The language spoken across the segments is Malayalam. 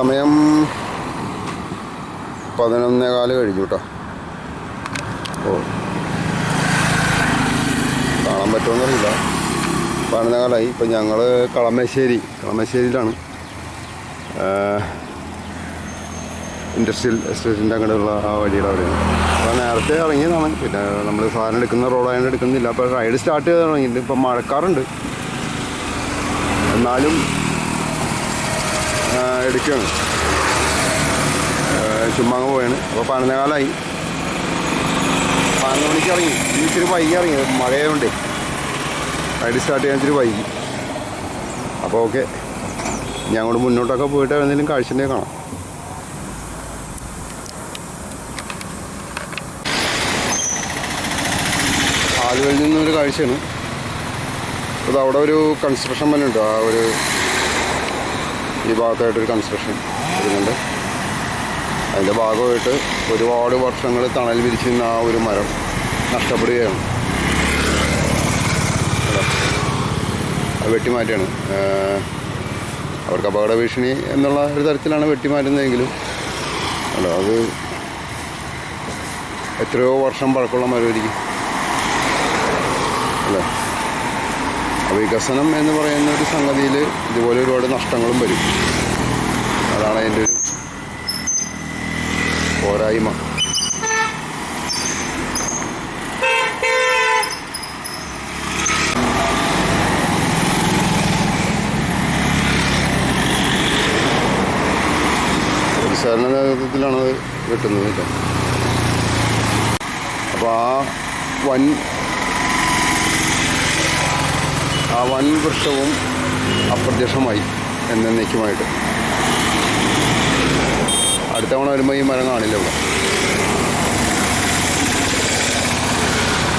സമയം 11:15 കഴിഞ്ഞു കേട്ടോ. ഓ, കാണാൻ പറ്റുമെന്നറിയില്ല. 11:15. ഇപ്പം ഞങ്ങൾ കളമശ്ശേരിയിലാണ്. ഇൻഡസ്ട്രിയൽ എസ്റ്റേറ്റിൻ്റെ അങ്ങനെയുള്ള ആ വഴിയുടെ അവിടെയാണ്. അപ്പോൾ നേരത്തെ ഇറങ്ങിയതാണ്. പിന്നെ നമ്മൾ സാധനം എടുക്കുന്ന റോഡായതുകൊണ്ട് എടുക്കുന്നില്ല. അപ്പോൾ റൈഡ് സ്റ്റാർട്ട് ചെയ്ത് തുടങ്ങിയിട്ടുണ്ട്. ഇപ്പം മഴക്കാറുണ്ട്, എന്നാലും എടുക്കുകയാണ്. ചുമ്മാ അങ്ങ് പോയാണ്. അപ്പോൾ 11:15. 11 മണിക്ക് ഇറങ്ങി. ഇച്ചിരി വൈകി ഇറങ്ങി, മഴയായതുകൊണ്ട് റൈഡ് സ്റ്റാർട്ട് ചെയ്യാൻ ഇച്ചിരി വൈകി. അപ്പോൾ ഓക്കെ, ഞാൻ അങ്ങോട്ട് മുന്നോട്ടൊക്കെ പോയിട്ട് എന്തെങ്കിലും കാഴ്ചൻ്റെ കാണാം. ആലുവയിൽ നിന്നൊരു കാഴ്ചയാണ്. അത് അവിടെ ഒരു കൺസ്ട്രക്ഷൻ പണിയുണ്ട്. ആ ഒരു ഈ ഭാഗത്തായിട്ടൊരു കൺസ്ട്രക്ഷൻ വരുന്നുണ്ട്. അതിൻ്റെ ഭാഗമായിട്ട് ഒരുപാട് വർഷങ്ങൾ തണൽ വിരിച്ചിരുന്ന ആ ഒരു മരം നഷ്ടപ്പെടുകയാണ്. അത് വെട്ടിമാറ്റുകയാണ്. അവർക്ക് അപകട ഭീഷണി എന്നുള്ള ഒരു തരത്തിലാണ് വെട്ടിമാറ്റുന്നതെങ്കിലും അല്ല, അത് എത്രയോ വർഷം പഴക്കമുള്ള മരമായിരിക്കും അല്ലേ. വികസനം എന്ന് പറയുന്ന ഒരു സംഗതിയിൽ ഇതുപോലെ ഒരുപാട് നഷ്ടങ്ങളും വരും. അതാണ് അതിൻ്റെ ഒരു പോരായ്മ. പോലീസുകാരുടെ നേതൃത്വത്തിലാണത് വെട്ടുന്നത് കേട്ടോ. അപ്പോൾ ആ വൻ വൃക്ഷവും അപ്രത്യക്ഷമായി എന്നേക്കുമായിട്ട്. അടുത്ത തവണ വരുമ്പോൾ ഈ മരം കാണില്ല ഇവിടെ.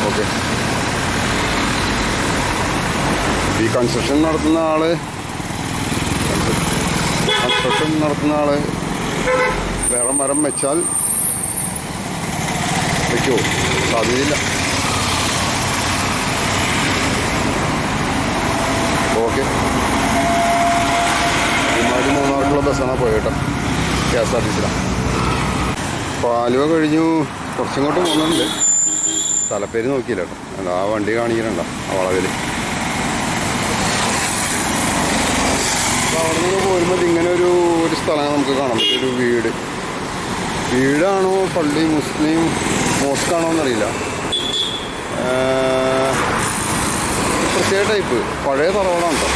ഓക്കെ, ഈ കൺസ്ട്രക്ഷൻ നടത്തുന്ന ആൾ വേറെ മരം വെച്ചാൽ വയ്ക്കുമോ? സാധ്യതയില്ല. ഓക്കെ, ഇമാരി മൂന്നാർക്കുള്ള ബസ്സാണ് പോയേട്ടോ, KSRTC. അപ്പോൾ ആലുവ കഴിഞ്ഞു. കുറച്ചിങ്ങോട്ട് പോകുന്നുണ്ട്. സ്ഥലപ്പേര് നോക്കിയില്ല കേട്ടോ. അല്ല, ആ വണ്ടി കാണിക്കുന്നുണ്ടോ ആ വളവിൽ. അപ്പോൾ അവിടെ നിന്ന് പോരുമ്പോൾ ഇങ്ങനെ ഒരു സ്ഥലം നമുക്ക് കാണാൻ പറ്റും. ഒരു വീടാണോ പള്ളി, മുസ്ലിം മോസ്കാണോ എന്നറിയില്ല. പ്രത്യേക ടൈപ്പ് പഴയ തറവാടാണ് കേട്ടോ.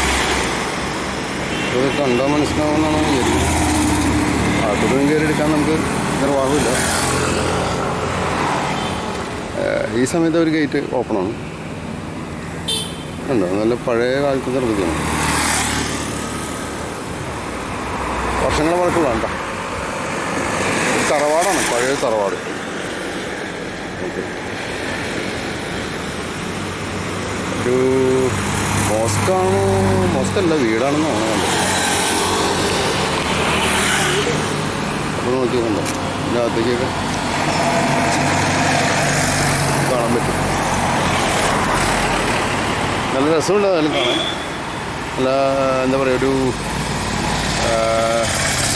അത് കണ്ടാൽ മനസ്സിലാവുമെന്നാണ് വിചാരിക്കുന്നത്. അതൊന്നും കയറി എടുക്കാൻ നമുക്ക് നിർവാഹമില്ല. ഈ സമയത്ത് ഒരു ഗേറ്റ് ഓപ്പണാണ്. കണ്ടോ, നല്ല പഴയ കാലത്ത് നിർമ്മിക്കണം. വർഷങ്ങളെ പഴക്കമുള്ള കേട്ടോ. തറവാടാണ്, പഴയ തറവാട്. ഓക്കെ, ഒരു മോസ്കല്ല, വീടാണെന്ന് തോന്നുന്നുണ്ട്. അപ്പോൾ നോക്കിയിട്ടുണ്ടോ ഇതിൻ്റെ അകത്തേക്കൊക്കെ കാണാൻ പറ്റും. നല്ല രസമുണ്ട് അതിലും കാണാൻ. നല്ല എന്താ പറയുക, ഒരു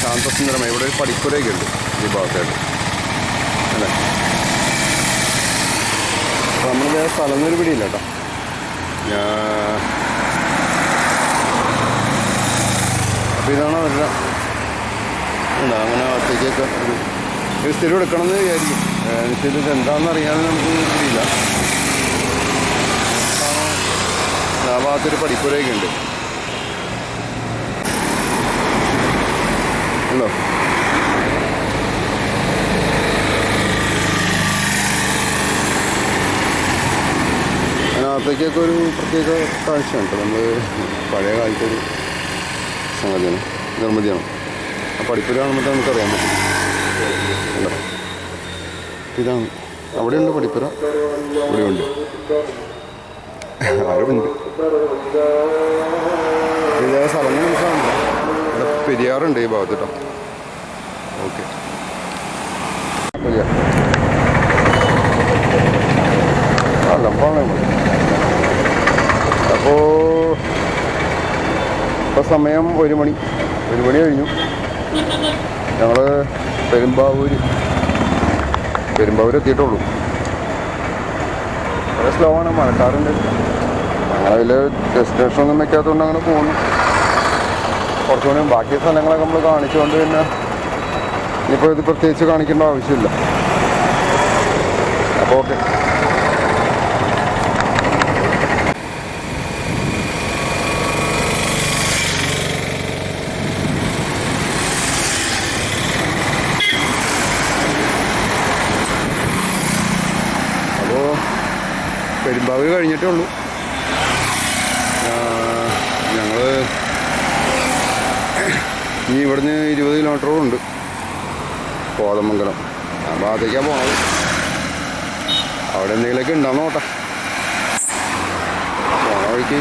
ശാന്തസുന്ദരമായി. ഇവിടെ ഒരു പടിപ്പുരയൊക്കെ ഉണ്ട് ഈ ഭാഗത്തായിട്ട് അല്ലേ. അപ്പോൾ നമ്മളിത് സ്ഥലമൊന്നും പിടിയില്ല കേട്ടോ. അപ്പോൾ ഇതാണ് അവരുടെ അങ്ങനെ അകത്തേക്കൊക്കെ ഒരു സ്ഥിരം എടുക്കണമെന്ന് വിചാരിക്കും. ഇത് എന്താണെന്ന് അറിയാതെ നമുക്ക് പിടിയില്ല. ആ ഭാഗത്തൊരു പടിപ്പുരയൊക്കെ ഉണ്ട് ഉണ്ടോ. അതിനകത്തേക്കൊക്കെ ഒരു പ്രത്യേക കാഴ്ചയാണ് കേട്ടോ. നമ്മൾ പഴയ കാലത്തൊരു സംഗതിയാണ്, നിർമ്മിതിയാണ്. ആ പടിപ്പുര കാണുമ്പോൾ നമുക്കറിയാൻ പറ്റും. അല്ല, ഇതാണ്. അവിടെയുണ്ട് പടിപ്പുര, ഇവിടെയുണ്ട്, ആരുമുണ്ട്. ഇതേ സ്ഥലങ്ങൾ മനസ്സിലാവുന്നില്ല. ഇവിടെ പെരിയാറുണ്ട് ഈ ഭാഗത്ത് കേട്ടോ. ഓക്കെ, അപ്പോൾ ഇപ്പോൾ സമയം 1 മണി കഴിഞ്ഞു. ഞങ്ങൾ പെരുമ്പാവൂർ എത്തിയിട്ടുള്ളൂ. വളരെ സ്ലോ ആണ്, മഴക്കാറുണ്ട്. അങ്ങനെ വലിയ ഡെസ്റ്റിനേഷൻ ഒന്നും വെക്കാത്തതുകൊണ്ട് അങ്ങനെ പോകുന്നു. കുറച്ചുകൂടി ബാക്കി സ്ഥലങ്ങളൊക്കെ നമ്മൾ കാണിച്ചുകൊണ്ട് പിന്നെ ഇനിയിപ്പോൾ ഇത് പ്രത്യേകിച്ച് കാണിക്കേണ്ട ആവശ്യമില്ല. അപ്പോൾ ഓക്കെ. പെരുമ്പാവൂർ കഴിഞ്ഞിട്ടേ ഉള്ളൂ. ഞങ്ങൾ ഇനി ഇവിടുന്ന് 20 കിലോമീറ്ററോളം ഉണ്ട് കോതമംഗലം. ആ ഭാഗത്തേക്കാണ് പോണത്. അവിടെ എന്തെങ്കിലുമൊക്കെ ഉണ്ടാകുന്ന നോട്ടെ. പോണ വഴിക്ക്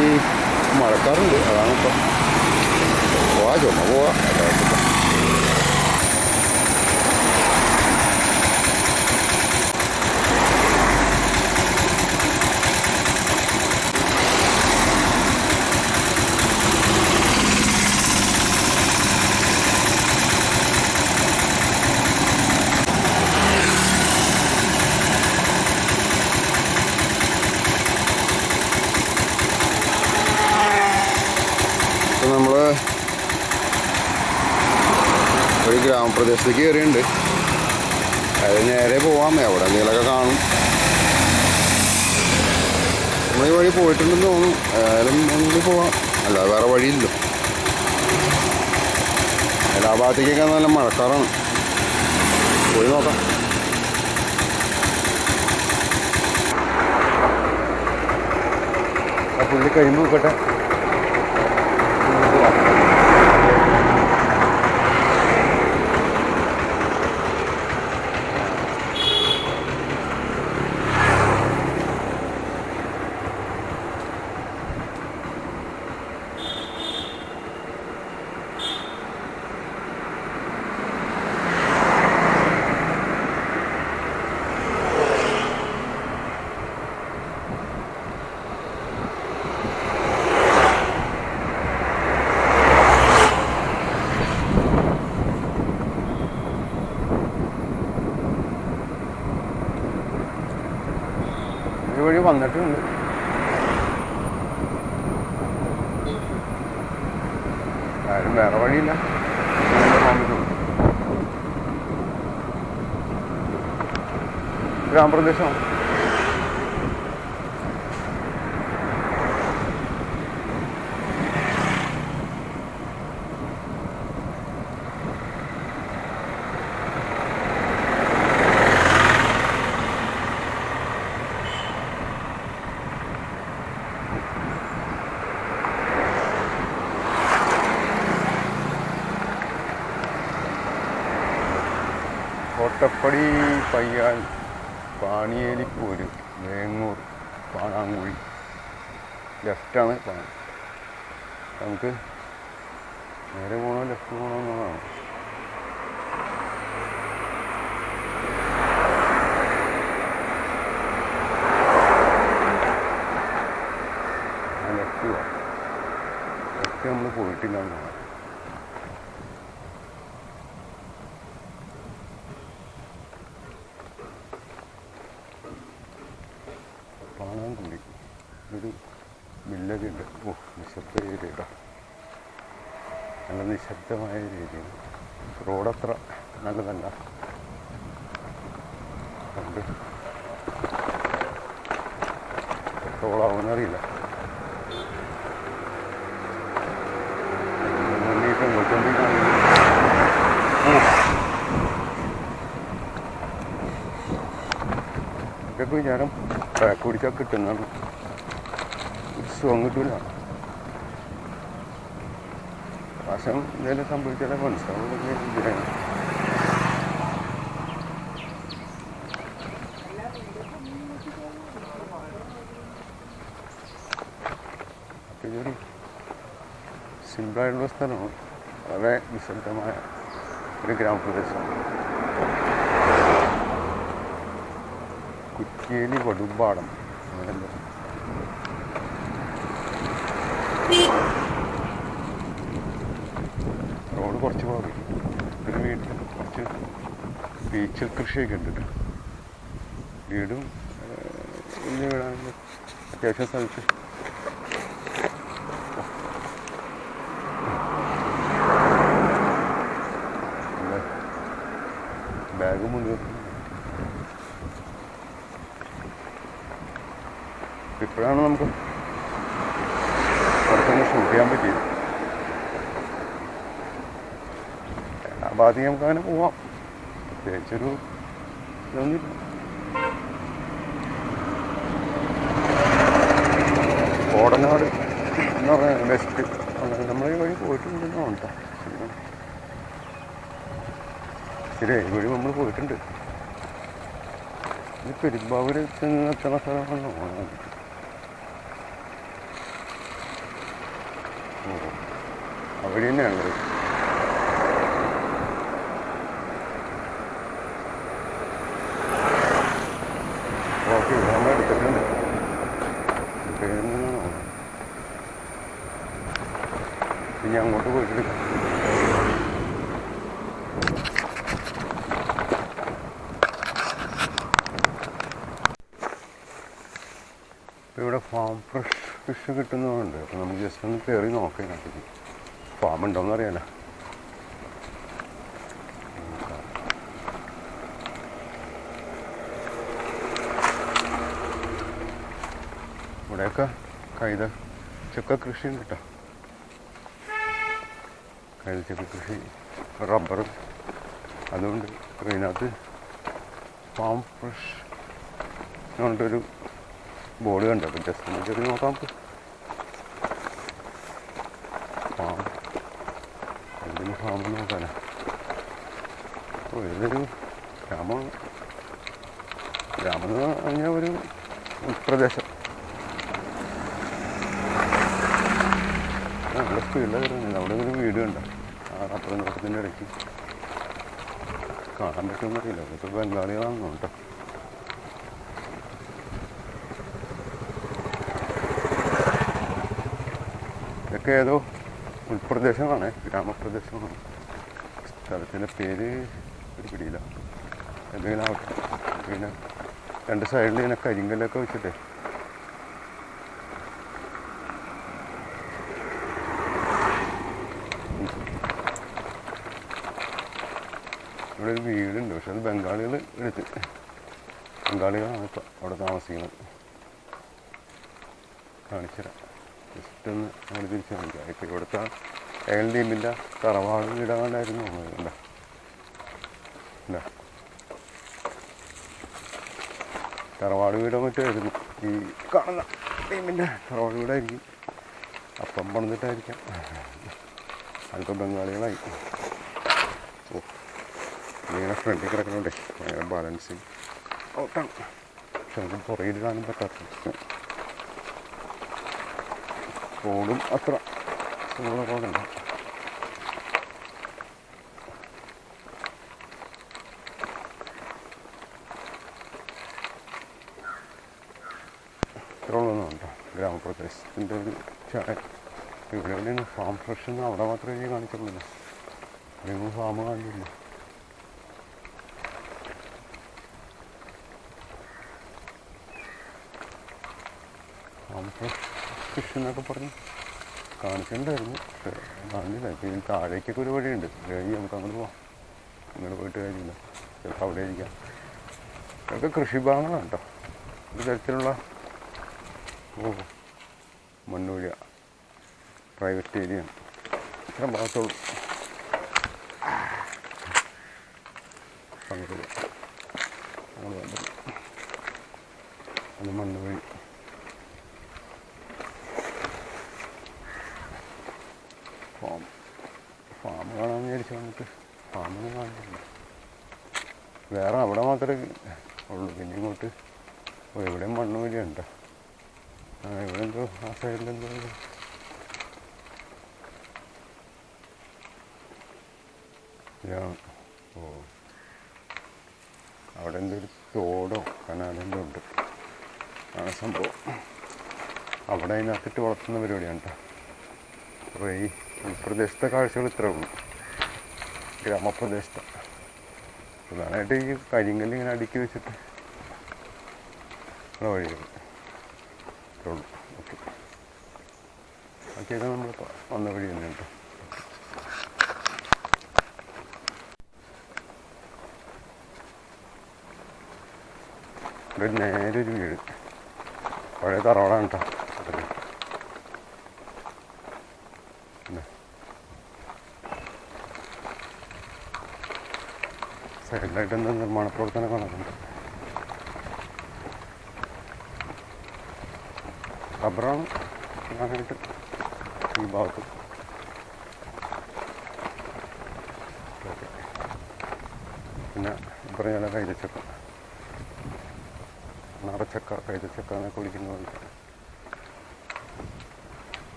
മഴക്കാറുണ്ട്, അതാണ് ഇപ്പം. ചുമ പോവാ. നമ്മൾ ഒരു ഗ്രാമപ്രദേശത്തേക്ക് കയറിയുണ്ട്. അത് നേരെ പോവാം, എവിടെ എന്തെങ്കിലുമൊക്കെ കാണും. നമ്മൾ ഈ വഴി പോയിട്ടുണ്ടെന്ന് തോന്നും. ഏതായാലും ഒന്നുകൂടി പോവാം, അല്ലാതെ വേറെ വഴിയില്ലല്ലോ. എല്ലാ ഭാഗത്തേക്കൊക്കെ നല്ല മഴക്കാറാണ്. പോയി നോക്കാം. ആ പുള്ളി കഴിയുമ്പോൾ നോക്കട്ടെ. വഴി വന്നിട്ടുണ്ട്. ആരും വേറെ വഴിയില്ല. ഗ്രാമപ്രദേശമാണ്. കോട്ടപ്പടി, പയ്യാൽ, പാണിയേലിപ്പോര്, വേങ്ങൂർ, പാണാങ്കുഴി. ലെഫ്റ്റാണ് പോകണം. നമുക്ക് നേരെ പോകണോ ലെഫ്റ്റ് പോകണോ എന്നുള്ളതാണ്. ലെഫ്റ്റ് പോകാം. ലെഫ്റ്റ് നമ്മൾ പോയിട്ടില്ല എന്നാണ്. പാണാങ്കുഴി ഒരു വില്ലേജ് ഉണ്ട്. നിശബ്ദ ഏരിയ കേട്ടോ, നല്ല നിശബ്ദമായ ഒരു ഏരിയയാണ്. റോഡത്ര നല്ലതല്ല. അതുകൊണ്ട് എത്രത്തോളാവുമെന്നറിയില്ല. ഇതൊക്കെ വിചാരം ബാക്ക് പിടിച്ചാൽ കിട്ടുന്നതാണ്. ഒരു സുഖം കിട്ടില്ല. പ്രാവശ്യം എന്തെങ്കിലും സംഭവിച്ചാലേ മനസ്സിലാവുന്ന വിചാരം. അപ്പോൾ ഇതൊരു സിമ്പിളായിട്ടുള്ള സ്ഥലമാണ്. വളരെ നിശബ്ദമായ ഒരു ഗ്രാമപ്രദേശമാണ്. കുറ്റിയേലി വടുമ്പാടം അങ്ങനെയല്ല. റോഡ് കുറച്ച് പോകി ഒരു വീട്ടിൽ പീച്ചിൽ കൃഷിയൊക്കെ ഉണ്ട് കേട്ടോ. വീടും വലിയ വീടാണെങ്കിൽ അത്യാവശ്യം സ്ഥലത്ത് ബാഗ് മുഴുവൻ. ഇപ്പോഴാണ് നമുക്ക് പുറത്തൊന്ന് ഷൂട്ട് ചെയ്യാൻ പറ്റിയത്. ആ ഭാഗത്തേക്ക് നമുക്ക് അങ്ങനെ പോവാം. പ്രത്യേകിച്ചൊരു ഇതൊന്നുമില്ല. കോടനാട് എന്ന് പറഞ്ഞാൽ ബെസ്റ്റ്. അങ്ങനെ നമ്മൾ ഈ വഴി പോയിട്ടുണ്ടെന്ന് തോന്നട്ടോ. ശരി, ഈ വഴി നമ്മൾ പോയിട്ടുണ്ട്. ഇത് പെരുമ്പാവൂർ എത്തുന്ന സ്ഥലമാണെന്ന് തോന്നുന്നത്. ആ വഴി തന്നെയാണ്. ഓക്കെ, നമ്മൾ എടുത്തിട്ടുണ്ട്. ഇനി അങ്ങോട്ട് പോയിട്ട് ഇവിടെ ഫാം ഫ്രഷ് ഫിഷ് കിട്ടുന്നതുണ്ട്. അപ്പോൾ നമുക്ക് ജസ്റ്റ് ഒന്ന് കയറി നോക്കാം. ഇതിനകത്തേക്ക് ഫാം ഉണ്ടോയെന്ന് അറിയാലോ. ഇവിടെയൊക്കെ കൈതച്ചക്ക കൃഷി ഉണ്ട് കേട്ടോ. കൈതച്ചക്ക കൃഷി, റബ്ബർ അതുകൊണ്ട് ഇതിനകത്ത് ഫാം ഫ്രഷ് എന്നുകൊണ്ടൊരു ബോർഡ് കണ്ടു. അപ്പോൾ ജസ്റ്റ് ഒന്ന് കയറി നോക്കാം. ഫാം എന്തിന് ഫാം നോക്കാനാ? ഓ, ഇതൊരു ഗ്രാമമാണ്. ഗ്രാമം എന്ന് പറഞ്ഞാൽ ഒരു ഉൾപ്രദേശം. നമ്മുടെ സ്പീഡിൽ വരുന്നില്ല. അവിടെ ഒരു വീട് കണ്ട ആ അപ്പുറം നോക്കത്തിൻ്റെ ഇടയ്ക്ക് കാണാൻ പറ്റുമെന്നറിയില്ല. അതൊക്കെ ബംഗാളികളാണെന്നോ കേട്ടോ. ഇതൊക്കെ ഏതോ ഉൾപ്രദേശമാണ്, ഗ്രാമപ്രദേശമാണ്. സ്ഥലത്തിൻ്റെ പേര് ഒരു പിടിയില്ല. എന്തെങ്കിലും ആവട്ടെ. പിന്നെ രണ്ട് സൈഡിൽ ഇങ്ങനെ കരിങ്കല്ലൊക്കെ വെച്ചിട്ടേ ഇവിടെ ഒരു വീടുണ്ട്. പക്ഷെ അത് ബംഗാളികൾ എടുത്ത്. ബംഗാളികളാണ് ഇപ്പം അവിടെ താമസിക്കുന്നത്. കാണിച്ചുതരാം. ജസ്റ്റ് ഒന്ന് നമ്മൾ തിരിച്ച് കാണിക്കാം. ഇപ്പം ഇവിടുത്തെ എൽ ടീമിൻ്റെ തറവാട് വീടാണ്ടായിരുന്നു തോന്നുന്നത്. എന്താ തറവാട് വീടോ മറ്റായിരുന്നു. ഈ കാണുന്ന ടീമിൻ്റെ തറവാട് വീടായിരിക്കും. അപ്പം പണിതിട്ടായിരിക്കാം. അതിപ്പോൾ ബംഗാളികളായി. ഓ, ഇങ്ങനെ ഫ്രണ്ടിൽ കിടക്കണോണ്ടേ ഭയങ്കര ബാലൻസിങ് ഔട്ടാണ്. പക്ഷെ നമുക്ക് പുറകിൽ കാണാൻ പറ്റാത്ത റോഡും അത്ര ഉള്ള റോഡല്ല. ഇത്രയുള്ളതൊന്നും ഉണ്ടോ ഗ്രാമപ്രദേശത്തിൻ്റെ ഒരു ചായ. ഇവിടെ എവിടെയാണ് ഫാം ഫ്രഷ് എന്ന് അവിടെ മാത്രമേ കാണിച്ചുള്ളൂ. അല്ലെങ്കിൽ ഫാം കാണില്ല. ഫാം ഫ്രഷ് ഫിഷ് എന്നൊക്കെ പറഞ്ഞ് കാണിച്ചിട്ടുണ്ടായിരുന്നു. പക്ഷേ കാണില്ല. ഇപ്പം ഇതിന് താഴേക്കൊക്കെ ഒരു വഴിയുണ്ട്. കഴിഞ്ഞ് നമുക്ക് അങ്ങോട്ട് പോവാം. ഇങ്ങോട്ട് പോയിട്ട് കാര്യമില്ല. ചിലപ്പോൾ അവിടെ ഇരിക്കാം. ഇതൊക്കെ കൃഷിഭാഗങ്ങളാണ് കേട്ടോ. ഒരു തരത്തിലുള്ള മണ്ണൂഴ പ്രൈവറ്റ് ഏരിയ ആണ്. ഇത്ര ഭാഗത്തുള്ളൂ. അങ്ങോട്ട് അങ്ങനെ വേണ്ടത് അത് മണ്ണ് വഴി. ഫാം കാണാമെന്ന് വിചാരിച്ചു വന്നിട്ട് ഫാമൊന്നും കാണില്ല. വേറെ അവിടെ മാത്രമേ ഉള്ളൂ. പിന്നെ ഇങ്ങോട്ട് എവിടെയും മണ്ണ് വഴിയുണ്ടോ? ഇവിടെ എന്തോ ആ സൈഡിലെന്തോ ഓ, അവിടെ എന്തൊരു തോടോ കനാലെന്തോ ഉണ്ട്. ആണ് സംഭവം. അവിടെ അതിനകത്തിട്ട് വളർത്തുന്ന പരിപാടിയാണ് കേട്ടോ. അപ്പോൾ ഈ ഉൾപ്രദേശത്തെ കാഴ്ചകൾ ഇത്രേ ഉള്ളൂ. ഗ്രാമപ്രദേശത്തെ പ്രധാനമായിട്ട് ഈ കരിങ്കല്ല് ഇങ്ങനെ അടുക്കി വെച്ചിട്ട് ഉള്ള വഴികൾ ഇത്രേ ഉള്ളൂ. ഓക്കെ, ബാക്കിയൊക്കെ നമ്മൾ വന്ന വഴി തന്നെ കേട്ടോ. ഇവിടെ നേരെ ഒരു വീട്, പഴയ തറവാടാണ് കേട്ടോ. സൈഡിലായിട്ട് എന്താ നിർമ്മാണ പ്രവർത്തനമൊക്കെ നടക്കുന്നുണ്ട്. റബ്ബറാണ് പ്രധാനമായിട്ട് ഈ ഭാഗത്ത്. പിന്നെ പറഞ്ഞാൽ കൈതച്ചക്ക, നിറച്ചക്ക, കൈതച്ചക്ക എന്നൊക്കെ വിളിക്കുന്നത്.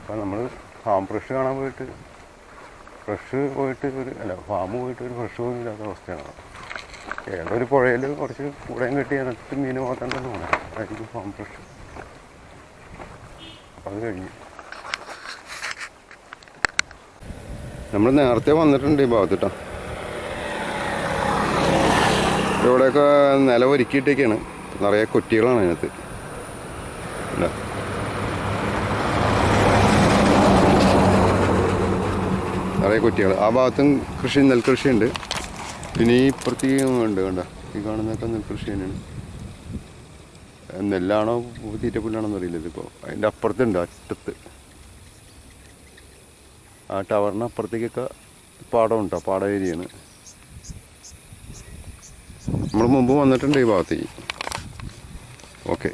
അപ്പം നമ്മൾ ഫാം ഫ്രഷ് കാണാൻ പോയിട്ട് ഫാം പോയിട്ട് ഒരു ഫ്രഷ് പോലും ഇല്ലാത്ത അവസ്ഥയാണ്. ഏതൊരു പുഴയിൽ കുറച്ച് കൂടെയും കെട്ടി അതിനകത്ത് മീൻ മാത്രം തന്നെ പോകണം, അതായിരിക്കും ഫാം ഫ്രഷ്. അപ്പം അത് കഴിഞ്ഞ് നമ്മൾ നേരത്തെ വന്നിട്ടുണ്ട് ഈ ഭാഗത്തിട്ടോ. ഇവിടെയൊക്കെ നില ഒരുക്കിയിട്ടൊക്കെയാണ്, നിറയെ കുറ്റികളാണ് അതിനകത്ത്. നിറയെ കുറ്റികൾ. ആ ഭാഗത്തും നെൽകൃഷിയുണ്ട്. പിന്നെ ഈ ഇപ്പുറത്തേക്ക് ഉണ്ട്, കണ്ട ഈ കാണുന്നതൊക്കെ നെൽകൃഷി തന്നെയാണ്. നെല്ലാണോ തീറ്റപ്പുല്ലാണോന്ന് അറിയില്ല. ഇതിപ്പോൾ അതിൻ്റെ അപ്പുറത്തുണ്ട്, അറ്റത്ത് ആ ടവറിന് അപ്പുറത്തേക്കൊക്കെ പാടമുണ്ടോ, പാട ഏരിയയാണ്. നമ്മൾ മുമ്പ് വന്നിട്ടുണ്ട് ഈ ഭാഗത്തേക്ക്. ഓക്കെ.